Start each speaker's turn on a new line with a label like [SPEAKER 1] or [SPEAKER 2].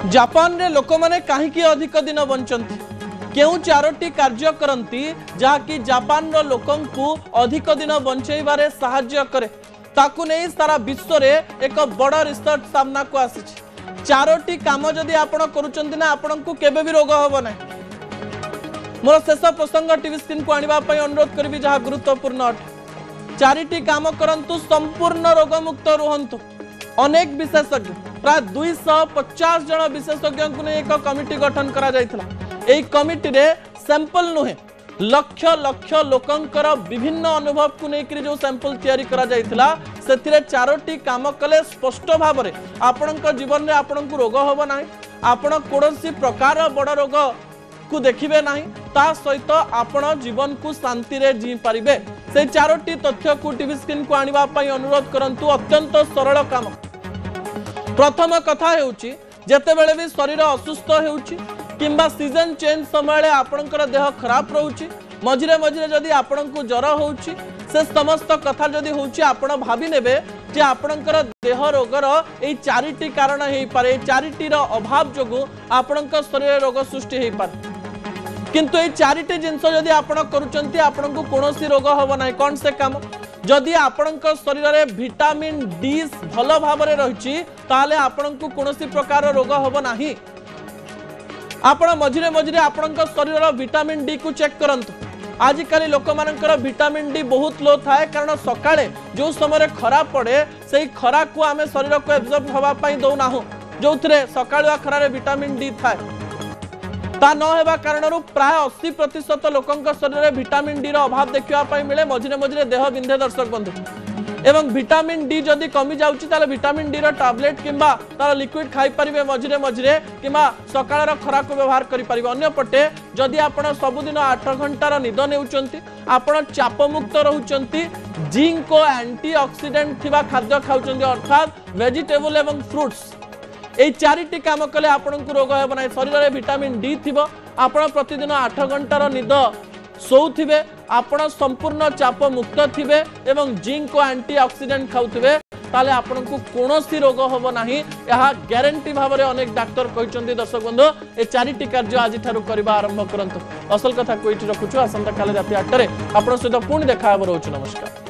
[SPEAKER 1] Japan रे लोक माने कहीं अधिक दिन बंचती क्यों चारोटी कार्य करती जहाँकि जापान रो लोकन को अधिक दिन बंचेबारे साहाय्य करे ताकू नहीं सारा विश्व रे एक बड़ रिसर्च सामना को आसी चारोटी काम जदि आपण करूचंती ना आपण को केबे भी रोग होबो ना। मोर शेष प्रसंग टीवी स्क्रीन को आनिबा पई अनुरोध करबी जहाँ गुरुत्वपूर्ण अटे चारिटी काम करंतु संपूर्ण रोग मुक्त रुहंतु। अनेक विशेषज्ञ प्राय 250 जन विशेषज्ञ को एक कमिटी गठन करा जायतिला। एई कमिटी रे सैंपल नुहे लक्ष लक्ष लोकंकर विभिन्न अनुभव को लेकर जो सैंपल तैयारी करा जायतिला सेथिरे चारोटी काम कले स्पष्ट भाव में आपणक जीवन में आपन को रोग होबो नाही आपण कोनोसी प्रकार बड़ रोग को देखिबे नाही ता सहित आपण जीवन को शांति रे जी पारिबे। से चारोटी तथ्य को टीवी स्क्रीन को आनिबा पई अनुरोध करंतु। अत्यंत सरल काम। प्रथम कथा हेउची जेतेबेले भी शरीर असुस्थ हेउची किंबा सीजन चेंज समय आपणकर देह खराब रहउची मझिरे मझिरे जदि आपणको ज्वर होउची से समस्त कथा जदि होउची आपण भाबी नेबे जे आपणकर देह रोगर एई चारिटी कारण हेई पारे चारिटीर अभाव जोगु आपणक शरीर रोग सृष्टि हेई पारे किंतु एई चारिटी जिंस जदि आपण करूचंती आपणको कोनोसी रोग होबो नाही। कोन से काम जदि आपणक शरीर रे विटामिन डी भल भाव में रही ताले आपणको कोनोसी प्रकार रोग होबो नाही। आपण मझिरे मझिरे आपणक शरीर विटामिन डी को चेक करंतु। आजिकाली लोक मानकर विटामिन डी बहुत लो थाए कारण सकाळे जो समय खरा पड़े से खरा को आमे शरीर को एब्जॉर्ब हवा पई दौ नाहु जो थरे सकाळुआ खरारे विटामिन डी थाए ता न हेबा कारणरू प्राय 80% लोकंक शरीर में विटामिन डी रो अभाव देखिबा पई मिले। मझिरे मझिरे देह बिंधे दर्शक बंधु एवं विटामिन डी जदि कमी जाउची ताले विटामिन डी रो टैबलेट किंबा तार लिक्विड खाई परिबे मझिरे मझिरे किंबा सकाळर खरा को व्यवहार करि परिबे। अन्य पटे जदि आपण सबुदिन 8 घंटार निद नेउचंती आपण चाप मुक्त रहउचंती जिंक को एंटीऑक्सीडेंट थिबा खाद्य खाउचंती अर्थात वेजिटेबल एवं फ्रूट्स एई चारिटी काम कले आपण को रोग हेब ना। शरीर में विटामिन डी थिबो आपण प्रतिदिन 8 घंटार निद सोउथिबे आपण संपूर्ण चाप मुक्त थिबे एवं जिंक को एंटीऑक्सीडेंट खाउथिबे ताले आपण को कोनोसी रोग होबो नाही यहा ग्यारंटी भाव में अनेक डाक्टर कहचंती। दर्शक बंधु ए चारिटी कार्य आज ठारू करबा आरंभ करंतु। असल कथा कोइठी रखुछु आसंता काले राति 8 रे आपण सहित पुणी देखा हबो रहउछु। नमस्कार।